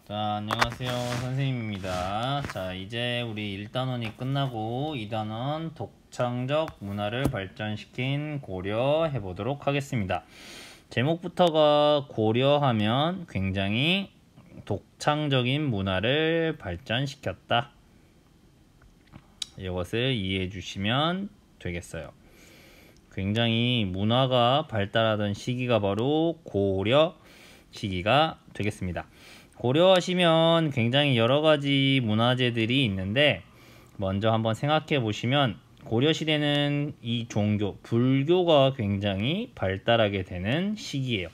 자, 안녕하세요. 선생님입니다. 자, 이제 우리 1단원이 끝나고 2단원 독창적 문화를 발전시킨 고려해 보도록 하겠습니다. 제목부터가 고려하면 굉장히 독창적인 문화를 발전시켰다. 이것을 이해해 주시면 되겠어요. 굉장히 문화가 발달하던 시기가 바로 고려 시기가 되겠습니다. 고려하시면 굉장히 여러가지 문화재들이 있는데, 먼저 한번 생각해 보시면 고려시대는 이 종교, 불교가 굉장히 발달하게 되는 시기예요.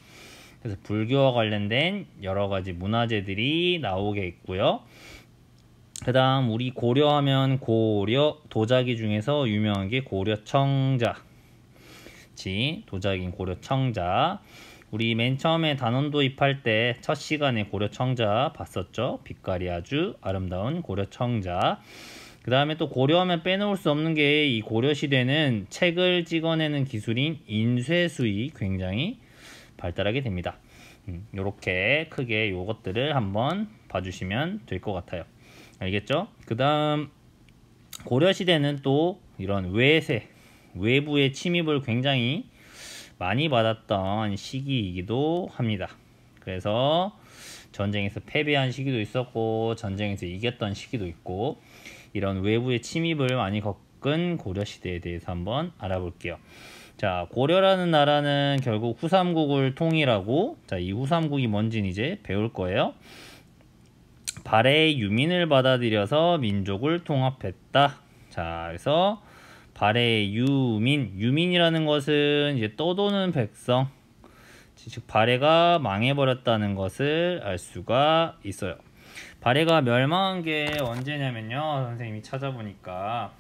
그래서 불교와 관련된 여러가지 문화재들이 나오게 있고요. 그 다음 우리 고려하면 고려 도자기 중에서 유명한 게 고려청자, 도자기인 고려청자. 우리 맨 처음에 단원 도입할 때 첫 시간에 고려청자 봤었죠. 빛깔이 아주 아름다운 고려청자. 그 다음에 또 고려하면 빼놓을 수 없는 게, 이 고려시대는 책을 찍어내는 기술인 인쇄술이 굉장히 발달하게 됩니다. 이렇게 크게 이것들을 한번 봐주시면 될 것 같아요. 알겠죠? 그 다음 고려시대는 또 이런 외세, 외부의 침입을 굉장히 많이 받았던 시기이기도 합니다. 그래서 전쟁에서 패배한 시기도 있었고, 전쟁에서 이겼던 시기도 있고, 이런 외부의 침입을 많이 겪은 고려시대에 대해서 한번 알아볼게요. 자, 고려라는 나라는 결국 후삼국을 통일하고, 자, 이 후삼국이 뭔지는 이제 배울 거예요. 발해의 유민을 받아들여서 민족을 통합했다. 자, 그래서 발해의 유민이라는 것은 이제 떠도는 백성, 즉 발해가 망해버렸다는 것을 알 수가 있어요. 발해가 멸망한 게 언제냐면요, 선생님이 찾아보니까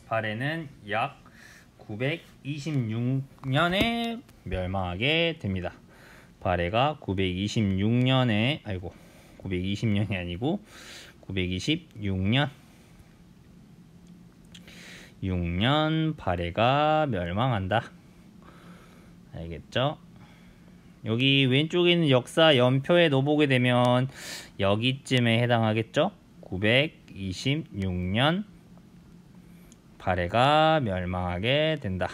발해는 약 926년에 멸망하게 됩니다. 발해가 926년에 920년이 아니고 926년 6년 발해가 멸망한다. 알겠죠? 여기 왼쪽에 있는 역사 연표에 넣어보게 되면 여기쯤에 해당하겠죠? 926년 발해가 멸망하게 된다.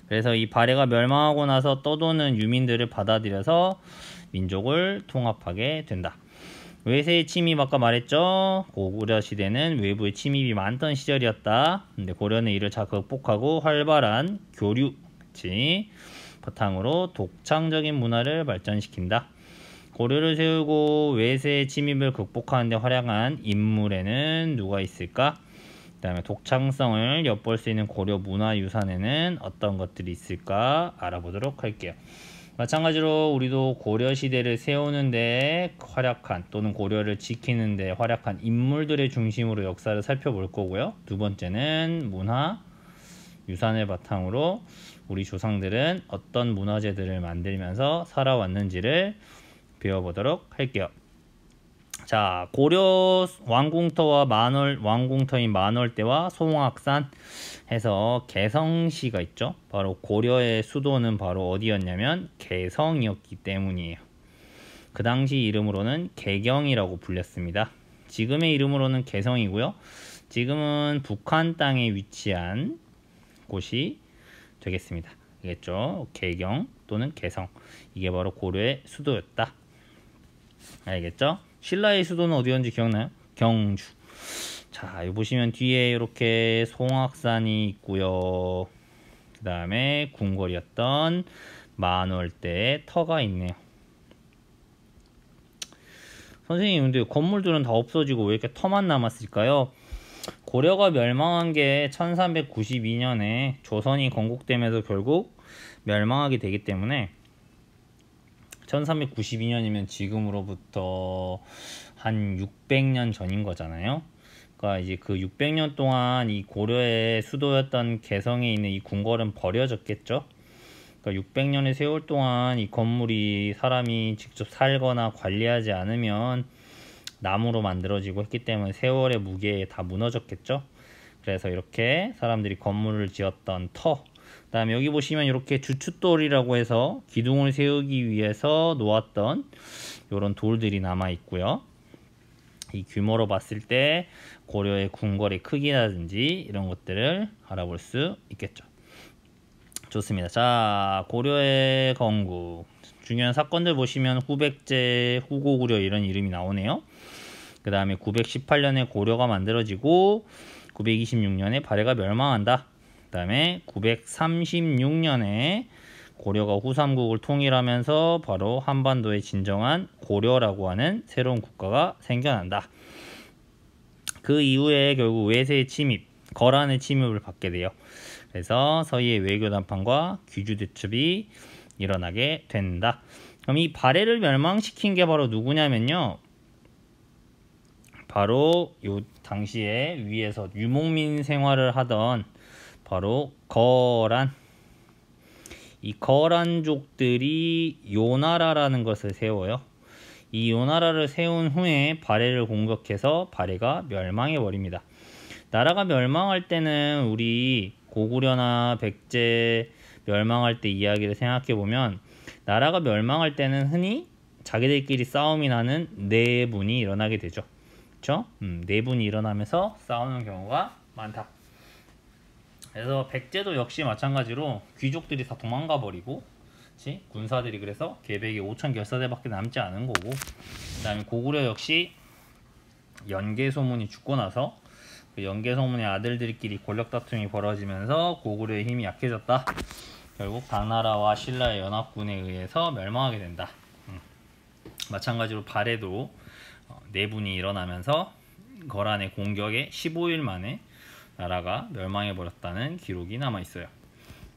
그래서 이 발해가 멸망하고 나서 떠도는 유민들을 받아들여서 민족을 통합하게 된다. 외세의 침입 아까 말했죠. 고구려 시대는 외부의 침입이 많던 시절이었다. 근데 고려는 이를 잘 극복하고 활발한 교류 바탕으로 독창적인 문화를 발전시킨다. 고려를 세우고 외세의 침입을 극복하는 데 활약한 인물에는 누가 있을까? 그 다음에 독창성을 엿볼 수 있는 고려 문화유산에는 어떤 것들이 있을까 알아보도록 할게요. 마찬가지로 우리도 고려시대를 세우는데 활약한, 또는 고려를 지키는데 활약한 인물들의 중심으로 역사를 살펴볼 거고요. 두 번째는 문화, 유산을 바탕으로 우리 조상들은 어떤 문화재들을 만들면서 살아왔는지를 배워보도록 할게요. 자, 고려 왕궁터와 왕궁터인 만월대와 송악산 해서 개성시가 있죠. 바로 고려의 수도는 바로 어디였냐면 개성이었기 때문이에요. 그 당시 이름으로는 개경이라고 불렸습니다. 지금의 이름으로는 개성이고요. 지금은 북한 땅에 위치한 곳이 되겠습니다. 알겠죠? 개경 또는 개성, 이게 바로 고려의 수도였다. 알겠죠? 신라의 수도는 어디였는지 기억나요? 경주. 자, 여기 보시면 뒤에 이렇게 송악산이 있고요. 그 다음에 궁궐이었던 만월대의 터가 있네요. 선생님, 근데 건물들은 다 없어지고 왜 이렇게 터만 남았을까요? 고려가 멸망한 게 1392년에 조선이 건국되면서 결국 멸망하게 되기 때문에, 1392년이면 지금으로부터 한 600년 전인 거잖아요. 그러니까 이제 그 600년 동안 이 고려의 수도였던 개성에 있는 이 궁궐은 버려졌겠죠. 그러니까 600년의 세월 동안 이 건물이 사람이 직접 살거나 관리하지 않으면 나무로 만들어지고 했기 때문에 세월의 무게에 다 무너졌겠죠. 그래서 이렇게 사람들이 건물을 지었던 터, 그 다음에 여기 보시면 이렇게 주춧돌이라고 해서 기둥을 세우기 위해서 놓았던 이런 돌들이 남아 있고요. 이 규모로 봤을 때 고려의 궁궐의 크기라든지 이런 것들을 알아볼 수 있겠죠. 좋습니다. 자, 고려의 건국 중요한 사건들 보시면 후백제, 후고구려 이런 이름이 나오네요. 그 다음에 918년에 고려가 만들어지고 926년에 발해가 멸망한다. 그 다음에 936년에 고려가 후삼국을 통일하면서 바로 한반도의 진정한 고려라고 하는 새로운 국가가 생겨난다. 그 이후에 결국 외세의 침입, 거란의 침입을 받게 돼요. 그래서 서희의 외교 담판과 귀주 대첩이 일어나게 된다. 그럼 이 발해를 멸망시킨 게 바로 누구냐면요. 바로 요 당시에 위에서 유목민 생활을 하던 바로 거란. 이 거란족들이 요나라라는 것을 세워요. 이 요나라를 세운 후에 발해를 공격해서 발해가 멸망해 버립니다. 나라가 멸망할 때는 우리 고구려나 백제 멸망할 때 이야기를 생각해 보면 나라가 멸망할 때는 흔히 자기들끼리 싸움이 나는 내분이 일어나게 되죠. 그렇죠? 내분이 일어나면서 싸우는 경우가 많다. 그래서 백제도 역시 마찬가지로 귀족들이 다 도망가 버리고, 그치? 군사들이 그래서 계백이 5천 결사대밖에 남지 않은 거고, 그 다음에 고구려 역시 연개소문이 죽고 나서 그 연개소문의 아들들끼리 권력 다툼이 벌어지면서 고구려의 힘이 약해졌다. 결국 당나라와 신라의 연합군에 의해서 멸망하게 된다. 마찬가지로 발해도 내분이 일어나면서 거란의 공격에 15일 만에 나라가 멸망해버렸다는 기록이 남아있어요.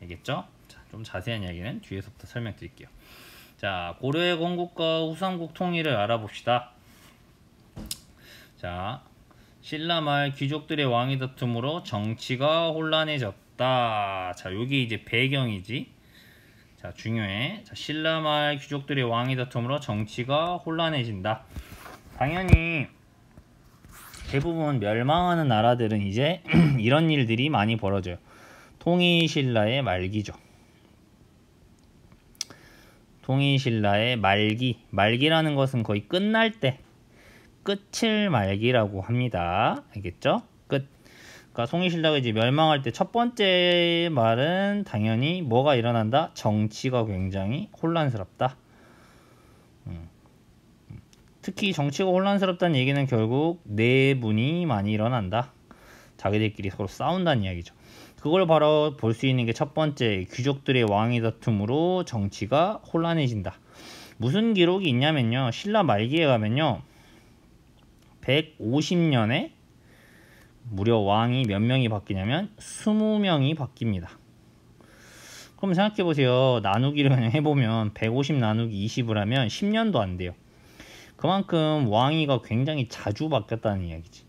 알겠죠? 자, 좀 자세한 이야기는 뒤에서부터 설명드릴게요. 자, 고려의 건국과 후삼국 통일을 알아봅시다. 자, 신라 말 귀족들의 왕위 다툼으로 정치가 혼란해졌다. 자, 여기 이제 배경이지. 자, 중요해. 자, 신라 말 귀족들의 왕위 다툼으로 정치가 혼란해진다. 당연히 대부분 멸망하는 나라들은 이제 이런 일들이 많이 벌어져요. 통일신라의 말기죠. 통일신라의 말기라는 것은 거의 끝날 때 끝을 말기라고 합니다. 알겠죠? 끝. 그러니까 통일신라가 이제 멸망할 때 첫 번째 말은 당연히 뭐가 일어난다? 정치가 굉장히 혼란스럽다. 특히 정치가 혼란스럽다는 얘기는 결국 내분이 많이 일어난다. 자기들끼리 서로 싸운다는 이야기죠. 그걸 바로 볼 수 있는 게 첫 번째, 귀족들의 왕위 다툼으로 정치가 혼란해진다. 무슨 기록이 있냐면요. 신라 말기에 가면요. 150년에 무려 왕이 몇 명이 바뀌냐면 20명이 바뀝니다. 그럼 생각해보세요. 나누기를 그냥 해보면 150 나누기 20을 하면 10년도 안 돼요. 그만큼 왕위가 굉장히 자주 바뀌었다는 이야기지.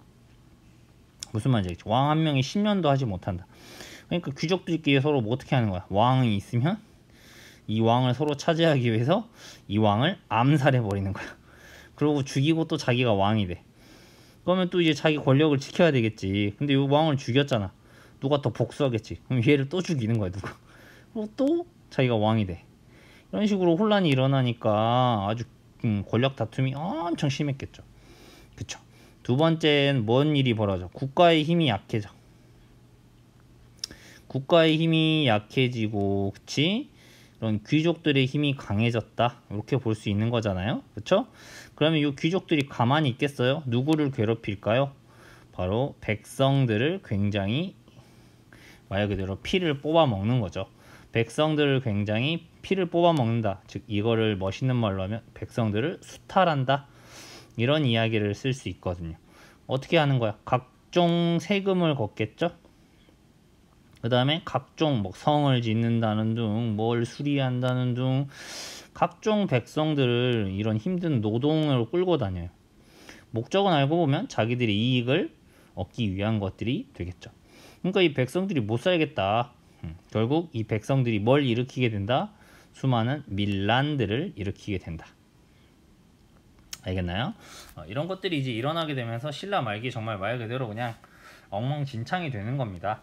무슨 말인지 알겠지? 왕 한 명이 10년도 하지 못한다. 그러니까 귀족들끼리 서로 뭐 어떻게 하는 거야? 왕이 있으면 이 왕을 서로 차지하기 위해서 이 왕을 암살해 버리는 거야. 그리고 죽이고 또 자기가 왕이 돼. 그러면 또 이제 자기 권력을 지켜야 되겠지. 근데 이 왕을 죽였잖아. 누가 더 복수하겠지. 그럼 얘를 또 죽이는 거야, 누가. 그리고 또 자기가 왕이 돼. 이런 식으로 혼란이 일어나니까 아주 권력 다툼이 엄청 심했겠죠. 그쵸? 두 번째는 뭔 일이 벌어져? 국가의 힘이 약해져. 국가의 힘이 약해지고, 그치? 이런 귀족들의 힘이 강해졌다. 이렇게 볼 수 있는 거잖아요. 그쵸? 그러면 이 귀족들이 가만히 있겠어요? 누구를 괴롭힐까요? 바로 백성들을 굉장히 말 그대로 피를 뽑아 먹는 거죠. 백성들을 굉장히 피를 뽑아 먹는다. 즉 이거를 멋있는 말로 하면 백성들을 수탈한다. 이런 이야기를 쓸 수 있거든요. 어떻게 하는 거야? 각종 세금을 걷겠죠? 그 다음에 각종 뭐 성을 짓는다는 둥, 뭘 수리한다는 둥, 각종 백성들을 이런 힘든 노동을 끌고 다녀요. 목적은 알고 보면 자기들의 이익을 얻기 위한 것들이 되겠죠. 그러니까 이 백성들이 못 살겠다. 결국 이 백성들이 뭘 일으키게 된다? 수많은 밀란들을 일으키게 된다. 알겠나요? 이런 것들이 이제 일어나게 되면서 신라 말기 정말 말 그대로 그냥 엉망진창이 되는 겁니다.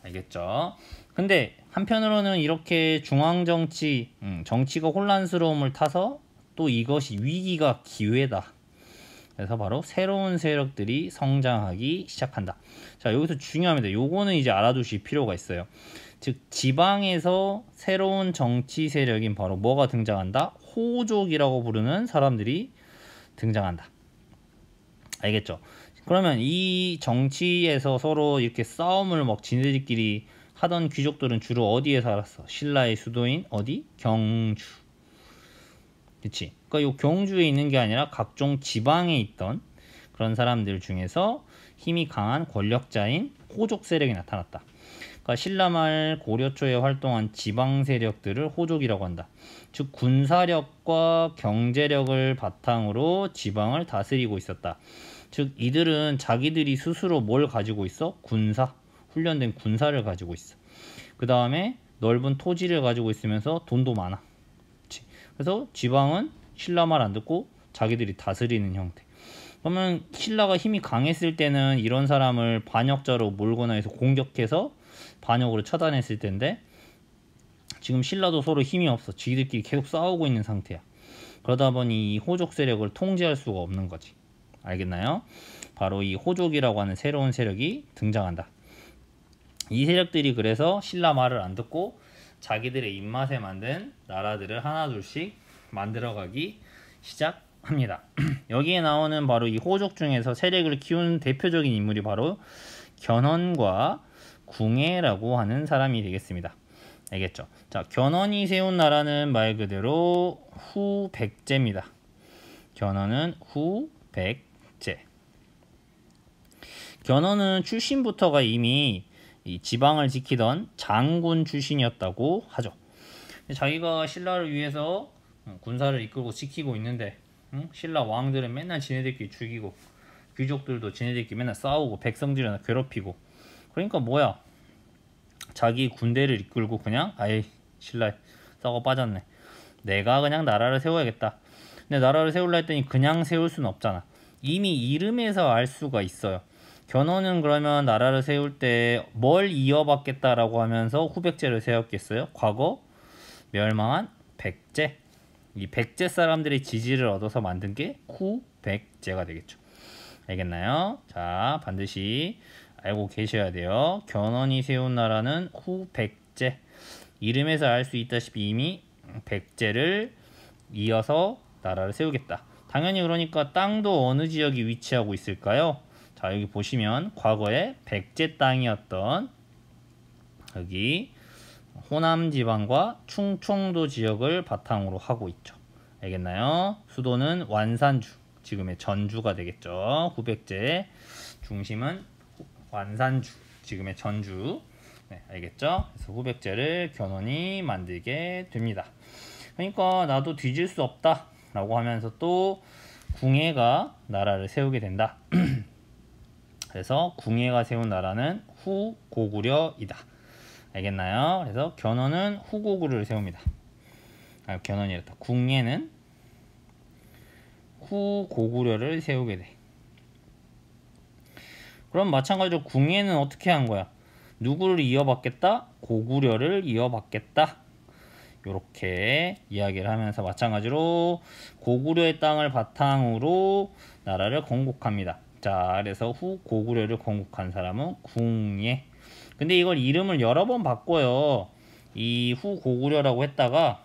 알겠죠? 근데 한편으로는 이렇게 중앙정치, 정치가 혼란스러움을 타서 또 이것이 위기가 기회다. 그래서 바로 새로운 세력들이 성장하기 시작한다. 자, 여기서 중요합니다. 요거는 이제 알아두실 필요가 있어요. 즉 지방에서 새로운 정치 세력인 바로 뭐가 등장한다? 호족이라고 부르는 사람들이 등장한다. 알겠죠? 그러면 이 정치에서 서로 이렇게 싸움을 막 지네들끼리 하던 귀족들은 주로 어디에 살았어? 신라의 수도인 어디? 경주. 그치? 그러니까 이 경주에 있는 게 아니라 각종 지방에 있던 그런 사람들 중에서 힘이 강한 권력자인 호족 세력이 나타났다. 그러니까 신라 말 고려 초에 활동한 지방 세력들을 호족이라고 한다. 즉 군사력과 경제력을 바탕으로 지방을 다스리고 있었다. 즉 이들은 자기들이 스스로 뭘 가지고 있어? 군사, 훈련된 군사를 가지고 있어. 그 다음에 넓은 토지를 가지고 있으면서 돈도 많아. 그치? 그래서 지방은 신라 말 안 듣고 자기들이 다스리는 형태. 그러면 신라가 힘이 강했을 때는 이런 사람을 반역자로 몰거나 해서 공격해서 반역으로 처단했을 텐데 지금 신라도 서로 힘이 없어. 지들끼리 계속 싸우고 있는 상태야. 그러다 보니 이 호족 세력을 통제할 수가 없는 거지. 알겠나요? 바로 이 호족이라고 하는 새로운 세력이 등장한다. 이 세력들이 그래서 신라 말을 안 듣고 자기들의 입맛에 만든 나라들을 하나둘씩 만들어가기 시작합니다. 여기에 나오는 바로 이 호족 중에서 세력을 키우는 대표적인 인물이 바로 견훤과 궁예라고 하는 사람이 되겠습니다. 알겠죠? 자, 견훤이 세운 나라는 말 그대로 후백제입니다. 견훤은 후백제. 견훤은 출신부터가 이미 이 지방을 지키던 장군 출신이었다고 하죠. 자기가 신라를 위해서 군사를 이끌고 지키고 있는데 신라 왕들은 맨날 지네들끼리 죽이고 귀족들도 지네들끼리 맨날 싸우고 백성들이나 괴롭히고 그러니까 뭐야 자기 군대를 이끌고 그냥 아예 신라에 썩어 빠졌네. 내가 그냥 나라를 세워야겠다. 근데 나라를 세우려 했더니 그냥 세울 수는 없잖아. 이미 이름에서 알 수가 있어요. 견훤은 그러면 나라를 세울 때 뭘 이어받겠다라고 하면서 후백제를 세웠겠어요? 과거 멸망한 백제. 이 백제 사람들의 지지를 얻어서 만든 게 후백제가 되겠죠. 알겠나요? 자, 반드시 알고 계셔야 돼요. 견훤이 세운 나라는 후백제. 이름에서 알 수 있다시피 이미 백제를 이어서 나라를 세우겠다. 당연히 그러니까 땅도 어느 지역이 위치하고 있을까요? 자, 여기 보시면 과거에 백제 땅이었던 여기 호남 지방과 충청도 지역을 바탕으로 하고 있죠. 알겠나요? 수도는 완산주, 지금의 전주가 되겠죠. 후백제 중심은 완산주, 지금의 전주. 네, 알겠죠? 그래서 후백제를 견훤이 만들게 됩니다. 그러니까 나도 뒤질 수 없다 라고 하면서 또 궁예가 나라를 세우게 된다. 그래서 궁예가 세운 나라는 후고구려이다. 알겠나요? 그래서 견훤은 후고구려를 세웁니다. 견훤이랬다. 궁예는 후고구려를 세우게 돼. 그럼 마찬가지로 궁예는 어떻게 한 거야? 누구를 이어받겠다? 고구려를 이어받겠다. 이렇게 이야기를 하면서 마찬가지로 고구려의 땅을 바탕으로 나라를 건국합니다. 자, 그래서 후고구려를 건국한 사람은 궁예. 근데 이걸 이름을 여러 번 바꿔요. 이 후고구려라고 했다가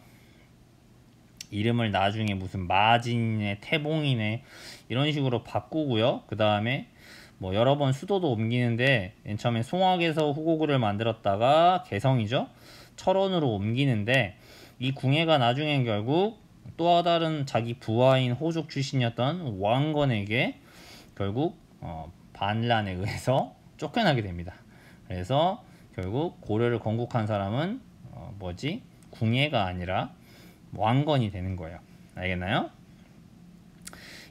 이름을 나중에 무슨 마진이네 태봉이네 이런 식으로 바꾸고요. 그 다음에 뭐 여러 번 수도도 옮기는데 맨 처음에 송악에서 후고구려를 만들었다가 개성이죠. 철원으로 옮기는데 이 궁예가 나중엔 결국 또 다른 자기 부하인 호족 출신이었던 왕건에게 결국 반란에 의해서 쫓겨나게 됩니다. 그래서 결국 고려를 건국한 사람은 궁예가 아니라 왕건이 되는 거예요. 알겠나요?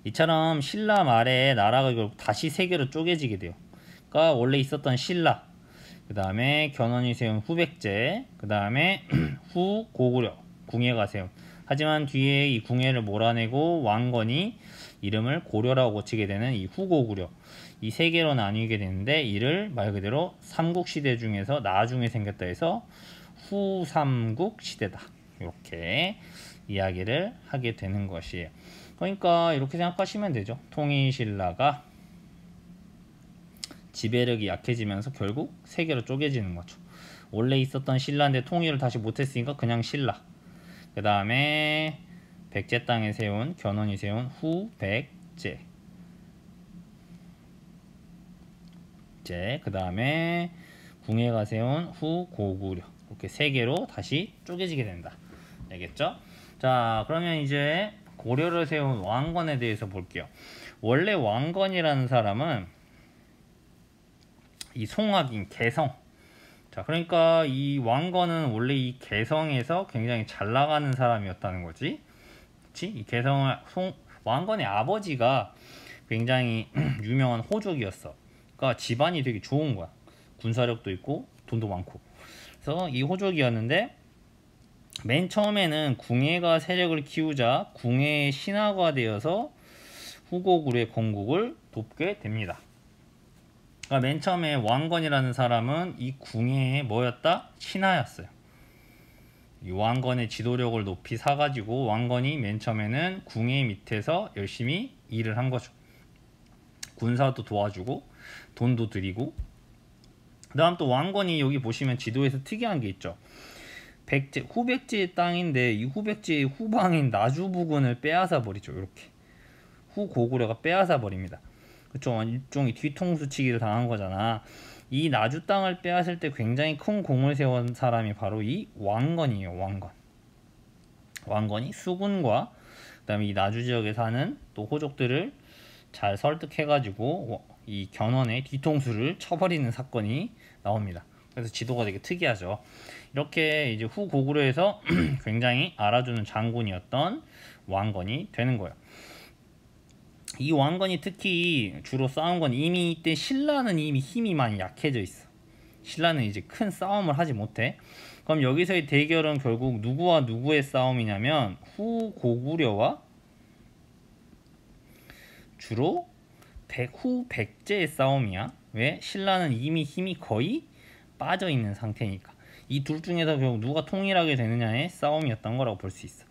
이처럼 신라 말에 나라가 결국 다시 세 개로 쪼개지게 돼요. 그러니까 원래 있었던 신라, 그 다음에 견훤이 세운 후백제, 그 다음에 후고구려, 궁예가 세운 하지만 뒤에 이 궁예를 몰아내고 왕건이 이름을 고려라고 고치게 되는 이 후고구려, 이 세 개로 나뉘게 되는데, 이를 말 그대로 삼국시대 중에서 나중에 생겼다 해서 후삼국시대다, 이렇게 이야기를 하게 되는 것이에요. 그러니까 이렇게 생각하시면 되죠. 통일신라가 지배력이 약해지면서 결국 세 개로 쪼개지는 거죠. 원래 있었던 신라인데 통일을 다시 못했으니까 그냥 신라. 그 다음에 백제 땅에 세운, 견훤이 세운 후백제. 그 다음에 궁예가 세운 후고구려. 이렇게 세 개로 다시 쪼개지게 된다. 알겠죠? 자, 그러면 이제 고려를 세운 왕건에 대해서 볼게요. 원래 왕건이라는 사람은 이 송악인 개성. 자, 그러니까 이 왕건은 원래 이 개성에서 굉장히 잘 나가는 사람이었다는 거지. 그치? 이 개성을 왕건의 아버지가 굉장히 유명한 호족이었어. 그러니까 집안이 되게 좋은 거야. 군사력도 있고 돈도 많고. 그래서 이 호족이었는데, 맨 처음에는 궁예가 세력을 키우자 궁예의 신하가 되어서 후고구려의 건국을 돕게 됩니다. 그러니까 맨 처음에 왕건이라는 사람은 이 궁예의 뭐였다? 신하였어요. 이 왕건의 지도력을 높이 사가지고 왕건이 맨 처음에는 궁예 밑에서 열심히 일을 한 거죠. 군사도 도와주고 돈도 드리고. 그 다음 또 왕건이 여기 보시면 지도에서 특이한 게 있죠. 후백제의 땅인데 이 후백제의 후방인 나주 부근을 빼앗아 버리죠. 이렇게 후고구려가 빼앗아 버립니다. 그쵸? 일종의 뒤통수치기를 당한 거잖아. 이 나주 땅을 빼앗을 때 굉장히 큰 공을 세운 사람이 바로 이 왕건이에요. 왕건이 수군과 그 다음에 이 나주 지역에 사는 또 호족들을 잘 설득해가지고 이 견훤의 뒤통수를 쳐버리는 사건이 나옵니다. 그래서 지도가 되게 특이하죠. 이렇게 이제 후고구려에서 굉장히 알아주는 장군이었던 왕건이 되는 거예요. 이 왕건이 특히 주로 싸운 건, 이미 이때 신라는 이미 힘이 많이 약해져 있어. 신라는 이제 큰 싸움을 하지 못해. 그럼 여기서의 대결은 결국 누구와 누구의 싸움이냐면 후고구려와 주로 후백제의 싸움이야. 왜? 신라는 이미 힘이 거의 빠져 있는 상태니까. 이 둘 중에서 결국 누가 통일하게 되느냐의 싸움이었던 거라고 볼 수 있어.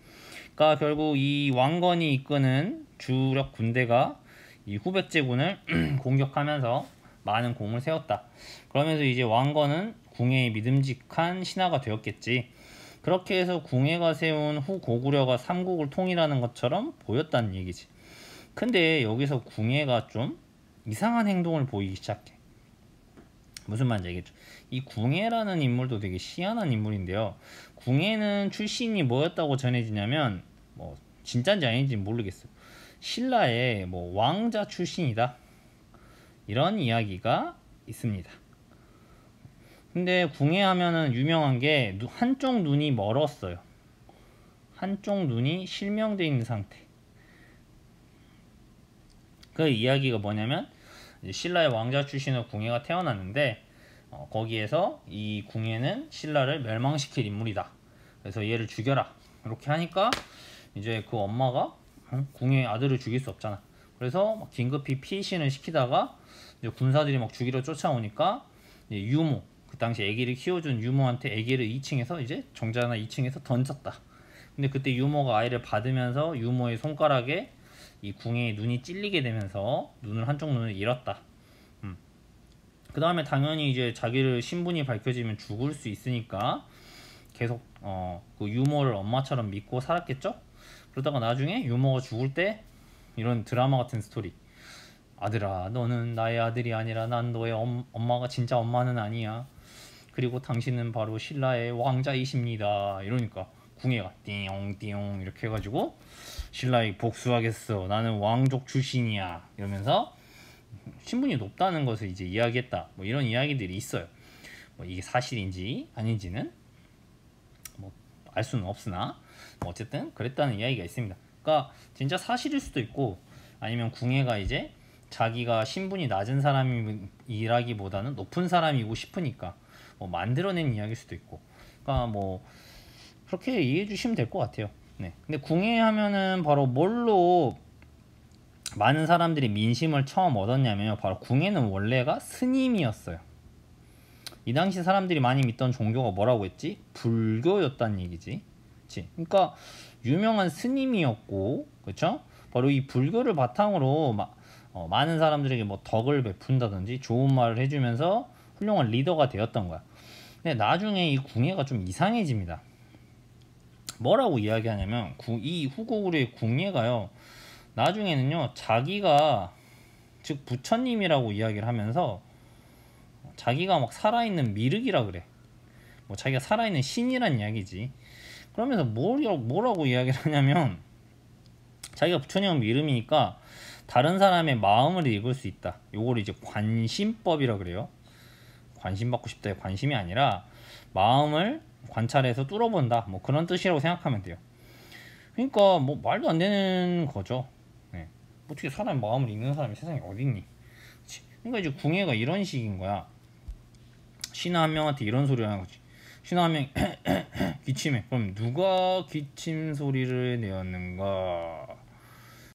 그러니까 결국 이 왕건이 이끄는 주력 군대가 이 후백제군을 공격하면서 많은 공을 세웠다. 그러면서 이제 왕건은 궁예의 믿음직한 신하가 되었겠지. 그렇게 해서 궁예가 세운 후고구려가 삼국을 통일하는 것처럼 보였다는 얘기지. 근데 여기서 궁예가 좀 이상한 행동을 보이기 시작해. 무슨 말인지 알겠죠? 이 궁예라는 인물도 되게 희한한 인물인데요. 궁예는 출신이 뭐였다고 전해지냐면, 뭐 진짜인지 아닌지 모르겠어요. 신라의 뭐 왕자 출신이다, 이런 이야기가 있습니다. 근데 궁예 하면은 유명한 게 한쪽 눈이 멀었어요. 한쪽 눈이 실명되어 있는 상태. 그 이야기가 뭐냐면, 신라의 왕자 출신의 궁예가 태어났는데 거기에서 이 궁예는 신라를 멸망시킬 인물이다. 그래서 얘를 죽여라. 이렇게 하니까 이제 그 엄마가 궁예의 아들을 죽일 수 없잖아. 그래서 막 긴급히 피신을 시키다가 이제 군사들이 막 죽이러 쫓아오니까 이제 유모, 그 당시 아기를 키워준 유모한테 아기를 2층에서 이제 정자나 2층에서 던졌다. 근데 그때 유모가 아이를 받으면서 유모의 손가락에 이 궁예의 눈이 찔리게 되면서 한쪽 눈을 잃었다. 그 다음에 당연히 이제 자기를 신분이 밝혀지면 죽을 수 있으니까 계속 그 유모를 엄마처럼 믿고 살았겠죠? 그러다가 나중에 유모가 죽을 때 이런 드라마 같은 스토리. 아들아, 너는 나의 아들이 아니라 난 너의 엄마가 진짜 엄마는 아니야. 그리고 당신은 바로 신라의 왕자이십니다. 이러니까 궁예가 띵띵 이렇게 해가지고 신라에 복수하겠어. 나는 왕족 출신이야. 이러면서 신분이 높다는 것을 이제 이야기했다. 뭐 이런 이야기들이 있어요. 뭐 이게 사실인지 아닌지는 뭐 알 수는 없으나 뭐 어쨌든 그랬다는 이야기가 있습니다. 그러니까 진짜 사실일 수도 있고, 아니면 궁예가 이제 자기가 신분이 낮은 사람이라기보다는 높은 사람이고 싶으니까 뭐 만들어낸 이야기일 수도 있고, 그러니까 뭐 그렇게 이해해 주시면 될 것 같아요. 네. 근데 궁예 하면은 바로 뭘로 많은 사람들이 민심을 처음 얻었냐면요. 바로 궁예는 원래가 스님이었어요. 이 당시 사람들이 많이 믿던 종교가 뭐라고 했지? 불교였다는 얘기지. 그치? 그러니까 유명한 스님이었고, 그쵸? 바로 이 불교를 바탕으로 많은 사람들에게 뭐 덕을 베푼다든지 좋은 말을 해주면서 훌륭한 리더가 되었던 거야. 근데 나중에 이 궁예가 좀 이상해집니다. 뭐라고 이야기하냐면 이 후고구려의 궁예가요. 나중에는요. 자기가 즉 부처님이라고 이야기를 하면서 자기가 막 살아있는 미륵이라 그래. 뭐 자기가 살아있는 신이란 이야기지. 그러면서 뭐라고 이야기를 하냐면 자기가 부처님을 믿음이니까 다른 사람의 마음을 읽을 수 있다. 요걸 이제 관심법이라 그래요. 관심 받고 싶다의 관심이 아니라 마음을 관찰해서 뚫어본다. 뭐 그런 뜻이라고 생각하면 돼요. 그러니까 뭐 말도 안 되는 거죠. 네. 어떻게 사람의 마음을 읽는 사람이 세상에 어딨니? 그러니까 이제 궁예가 이런 식인 거야. 신하 한 명한테 이런 소리를 하는 거지. 신하 한 명이 기침해. 그럼 누가 기침 소리를 내었는가?